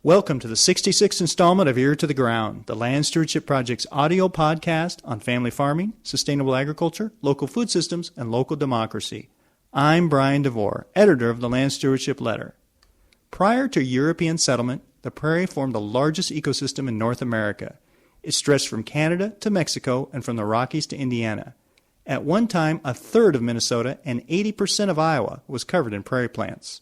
Welcome to the 66th installment of Ear to the Ground, the Land Stewardship Project's audio podcast on family farming, sustainable agriculture, local food systems, and local democracy. I'm Brian DeVore, editor of the Land Stewardship Letter. Prior to European settlement, the prairie formed the largest ecosystem in North America. It stretched from Canada to Mexico and from the Rockies to Indiana. At one time, a third of Minnesota and 80% of Iowa was covered in prairie plants.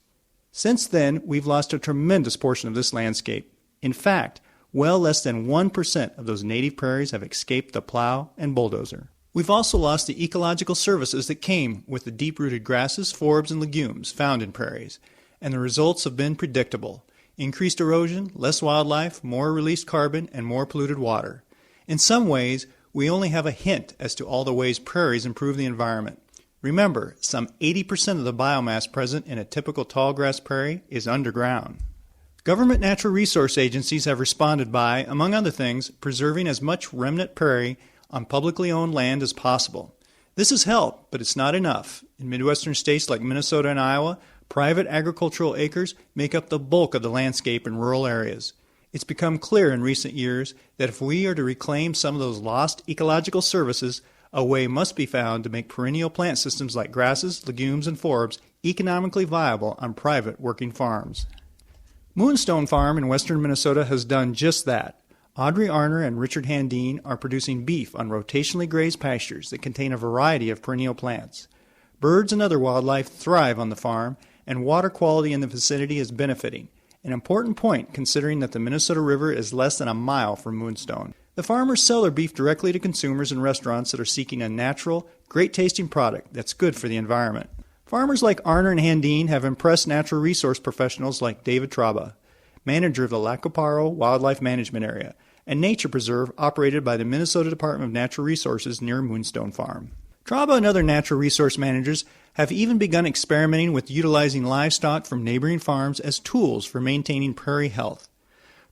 Since then, we've lost a tremendous portion of this landscape. In fact, well less than 1% of those native prairies have escaped the plow and bulldozer. We've also lost the ecological services that came with the deep-rooted grasses, forbs, and legumes found in prairies, and the results have been predictable. Increased erosion, less wildlife, more released carbon, and more polluted water. In some ways, we only have a hint as to all the ways prairies improve the environment. Remember, some 80% of the biomass present in a typical tallgrass prairie is underground. Government natural resource agencies have responded by, among other things, preserving as much remnant prairie on publicly owned land as possible. This has helped, but it's not enough. In Midwestern states like Minnesota and Iowa, private agricultural acres make up the bulk of the landscape in rural areas. It's become clear in recent years that if we are to reclaim some of those lost ecological services, a way must be found to make perennial plant systems like grasses, legumes, and forbs economically viable on private working farms. Moonstone Farm in western Minnesota has done just that. Audrey Arner and Richard Handine are producing beef on rotationally grazed pastures that contain a variety of perennial plants. Birds and other wildlife thrive on the farm, and water quality in the vicinity is benefiting, an important point considering that the Minnesota River is less than a mile from Moonstone. The farmers sell their beef directly to consumers and restaurants that are seeking a natural, great-tasting product that's good for the environment. Farmers like Arner and Handine have impressed natural resource professionals like David Traba, manager of the Lacoparo Wildlife Management Area, a nature preserve operated by the Minnesota Department of Natural Resources near Moonstone Farm. Traba and other natural resource managers have even begun experimenting with utilizing livestock from neighboring farms as tools for maintaining prairie health.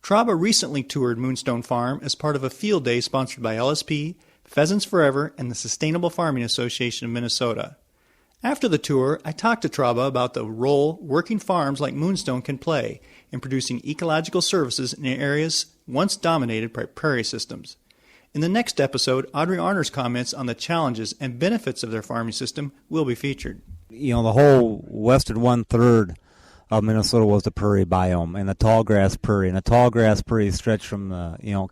Traba recently toured Moonstone Farm as part of a field day sponsored by LSP, Pheasants Forever, and the Sustainable Farming Association of Minnesota. After the tour, I talked to Traba about the role working farms like Moonstone can play in producing ecological services in areas once dominated by prairie systems. In the next episode, Audrey Arner's comments on the challenges and benefits of their farming system will be featured. You know, the whole western one-third of Minnesota was the prairie biome and the tallgrass prairie. And the tallgrass prairie stretched from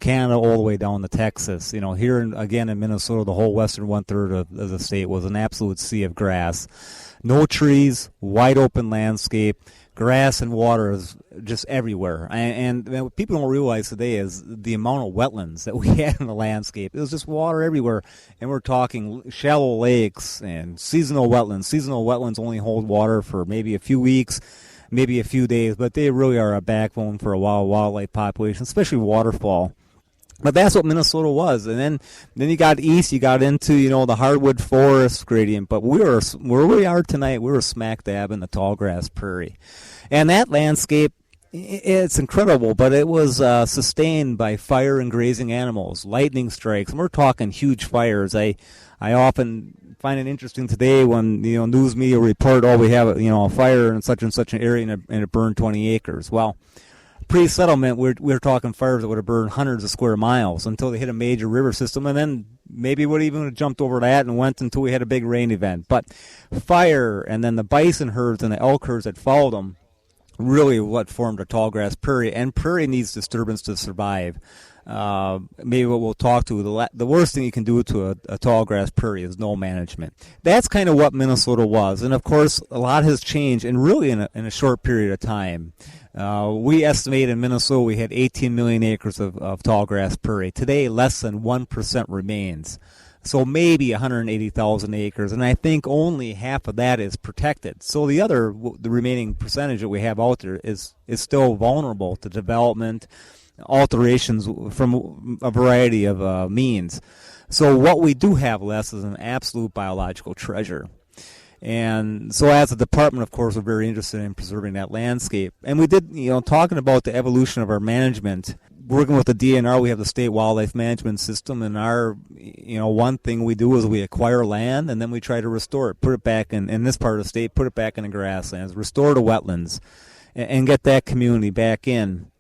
Canada all the way down to Texas. You know, here again in Minnesota, the whole western one-third of the state was an absolute sea of grass. No trees, wide open landscape, grass and water is just everywhere. And what people don't realize today is the amount of wetlands that we had in the landscape. It was just water everywhere. And we're talking shallow lakes and seasonal wetlands. Seasonal wetlands only hold water for maybe a few weeks, maybe a few days, but they really are a backbone for a wild wildlife population, especially waterfowl. But that's what Minnesota was. And then you got east, you got into, the hardwood forest gradient. But where we are tonight, we were smack dab in the tallgrass prairie. And that landscape, it's incredible, but it was sustained by fire and grazing animals, lightning strikes. And we're talking huge fires. I often find it interesting today when news media report, we have a fire in such and such an area and it burned 20 acres. Well, pre-settlement, we're talking fires that would have burned hundreds of square miles until they hit a major river system, and then maybe would even have jumped over that and went until we had a big rain event. But fire and then the bison herds and the elk herds that followed them really what formed a tallgrass prairie, and prairie needs disturbance to survive. Maybe what we'll talk to, the worst thing you can do to a tallgrass prairie is no management. That's kind of what Minnesota was. And, of course, a lot has changed, and really in a short period of time. We estimate in Minnesota we had 18 million acres of tallgrass prairie. Today, less than 1% remains. So maybe 180,000 acres, and I think only half of that is protected. So the remaining percentage that we have out there is still vulnerable to development, alterations from a variety of means. So what we do have less is an absolute biological treasure. And so as a department, of course, we're very interested in preserving that landscape. And we did, talking about the evolution of our management, working with the DNR, we have the State Wildlife Management System, and our, one thing we do is we acquire land and then we try to restore it, put it back in this part of the state, put it back in the grasslands, restore the wetlands, and get that community back in.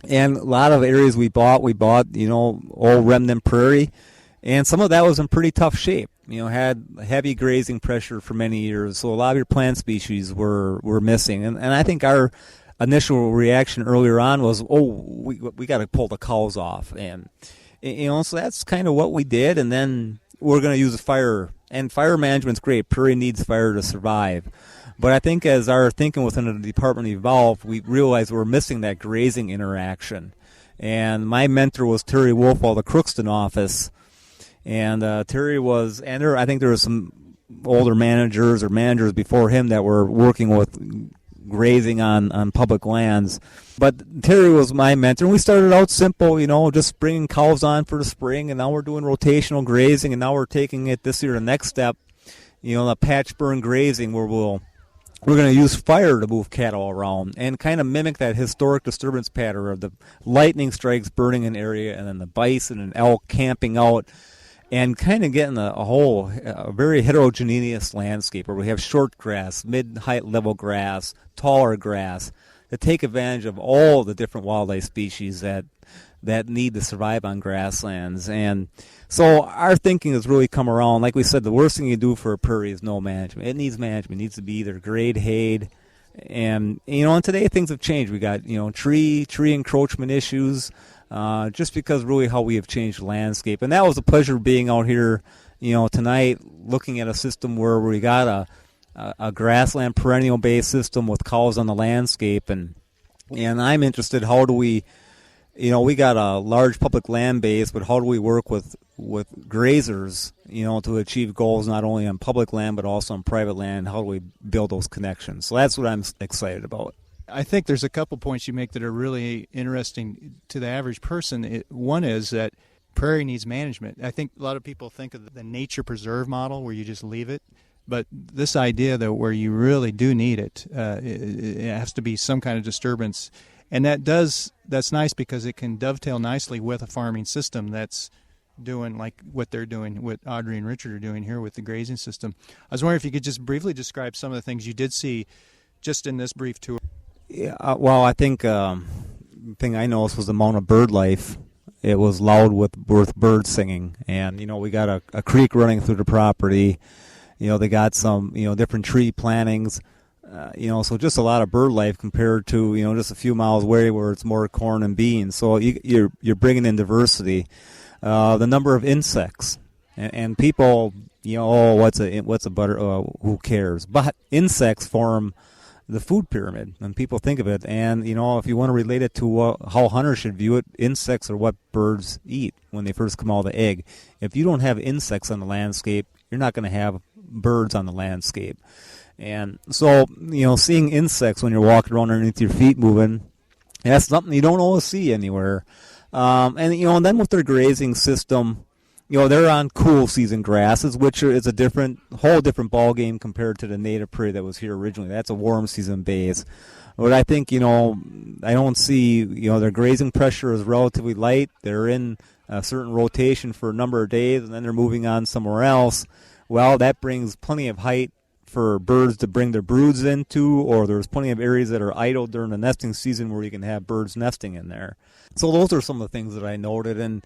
And a lot of areas we bought, old remnant prairie, and some of that was in pretty tough shape. Had heavy grazing pressure for many years, so a lot of your plant species were missing. And I think our initial reaction earlier on was, we got to pull the cows off, and so that's kind of what we did. And then we're going to use fire, and fire management's great. Prairie needs fire to survive. But I think as our thinking within the department evolved, we realized we're missing that grazing interaction. And my mentor was Terry Wolf of the Crookston office. And Terry was, and I think there were some older managers or managers before him that were working with grazing on public lands. But Terry was my mentor. And we started out simple, just bringing cows on for the spring. And now we're doing rotational grazing. And now we're taking it this year, the next step, the patch burn grazing, where we're going to use fire to move cattle around and kind of mimic that historic disturbance pattern of the lightning strikes burning an area and then the bison and elk camping out, and kind of getting a very heterogeneous landscape where we have short grass, mid-height level grass, taller grass, to take advantage of all the different wildlife species that need to survive on grasslands. And so our thinking has really come around. Like we said, the worst thing you do for a prairie is no management. It needs management. It needs to be either grade hayed. And, and today things have changed. We got, tree encroachment issues, just because really how we have changed the landscape. And that was a pleasure being out here, tonight, looking at a system where we got a grassland perennial-based system with cows on the landscape. And I'm interested, how do we, we got a large public land base, but how do we work with grazers, to achieve goals not only on public land but also on private land? How do we build those connections? So that's what I'm excited about. I think there's a couple points you make that are really interesting to the average person. One is that prairie needs management. I think a lot of people think of the nature preserve model where you just leave it. But this idea, though, where you really do need it, it has to be some kind of disturbance. And that's nice because it can dovetail nicely with a farming system that's doing like what they're doing, what Audrey and Richard are doing here with the grazing system. I was wondering if you could just briefly describe some of the things you did see just in this brief tour. Yeah, well, I think the thing I noticed was the amount of bird life. It was loud with birds singing. And, we got a creek running through the property. They got some, different tree plantings. So just a lot of bird life compared to, just a few miles away where it's more corn and beans. So you're bringing in diversity. The number of insects. And people, what's a butter? Who cares? But insects form the food pyramid, and people think of it. And, if you want to relate it to how hunters should view it, insects are what birds eat when they first come out of the egg. If you don't have insects on the landscape, you're not going to have birds on the landscape. And so, seeing insects when you're walking around underneath your feet moving, that's something you don't always see anywhere. And then with their grazing system, they're on cool season grasses, which is a whole different ball game compared to the native prairie that was here originally. That's a warm season base. But I think, I don't see, their grazing pressure is relatively light. They're in a certain rotation for a number of days, and then they're moving on somewhere else. Well, that brings plenty of height for birds to bring their broods into, or there's plenty of areas that are idle during the nesting season where you can have birds nesting in there. So those are some of the things that I noted, and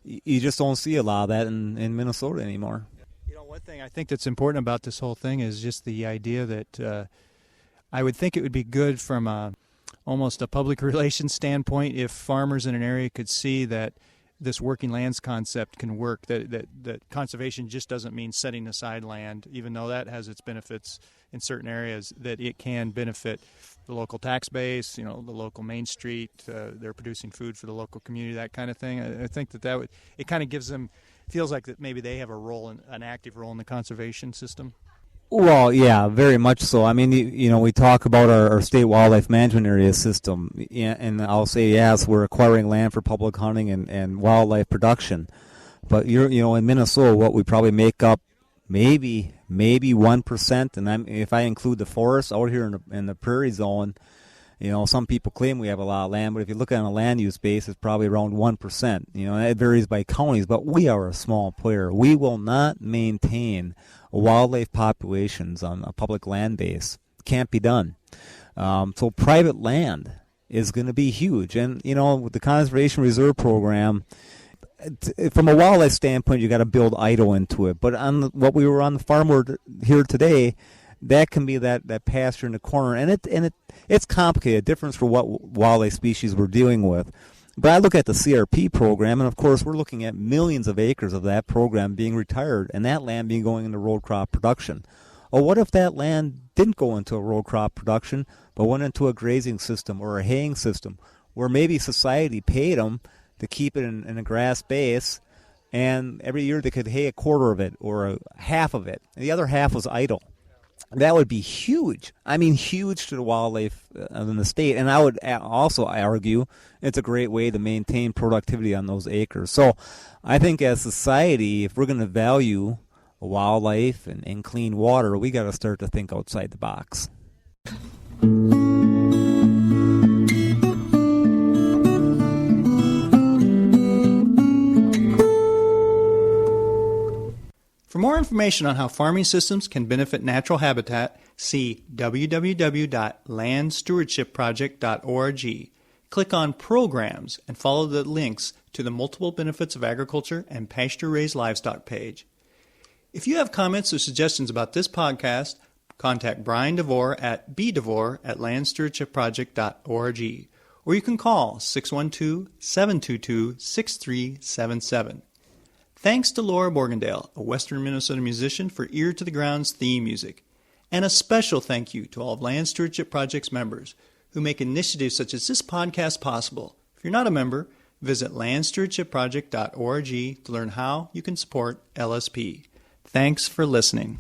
you just don't see a lot of that in Minnesota anymore. One thing I think that's important about this whole thing is just the idea that I would think it would be good from almost a public relations standpoint if farmers in an area could see that this working lands concept can work, that conservation just doesn't mean setting aside land, even though that has its benefits in certain areas, that it can benefit the local tax base, the local Main Street, they're producing food for the local community, that kind of thing. I think that would, it kind of gives them, feels like that maybe they have an active role in the conservation system. Well, yeah, very much so. I mean, we talk about our state wildlife management area system, and I'll say, yes, we're acquiring land for public hunting and wildlife production. But, in Minnesota, what we probably make up maybe 1%, and if I include the forest out here in the prairie zone, some people claim we have a lot of land, but if you look at it on a land use base, it's probably around 1%. It varies by counties, but we are a small player. We will not maintain wildlife populations on a public land base. Can't be done. So private land is going to be huge. And, with the Conservation Reserve Program, from a wildlife standpoint, you got to build idle into it. But what we were on the farm here today, that can be that pasture in the corner, and it's complicated. Difference for what wildlife species we're dealing with. But I look at the CRP program, and of course we're looking at millions of acres of that program being retired, and that land being going into row crop production. Or what if that land didn't go into a row crop production, but went into a grazing system or a haying system, where maybe society paid them to keep it in a grass base, and every year they could hay a quarter of it or half of it, and the other half was idle. That would be huge. I mean, huge to the wildlife in the state. And I would also argue it's a great way to maintain productivity on those acres. So I think as society, if we're going to value wildlife and clean water, we got to start to think outside the box. For more information on how farming systems can benefit natural habitat, see www.landstewardshipproject.org. Click on Programs and follow the links to the multiple benefits of agriculture and pasture-raised livestock page. If you have comments or suggestions about this podcast, contact Brian DeVore at bdevore@landstewardshipproject.org, or you can call 612-722-6377. Thanks to Laura Borgendale, a Western Minnesota musician, for Ear to the Ground's theme music. And a special thank you to all of Land Stewardship Project's members who make initiatives such as this podcast possible. If you're not a member, visit landstewardshipproject.org to learn how you can support LSP. Thanks for listening.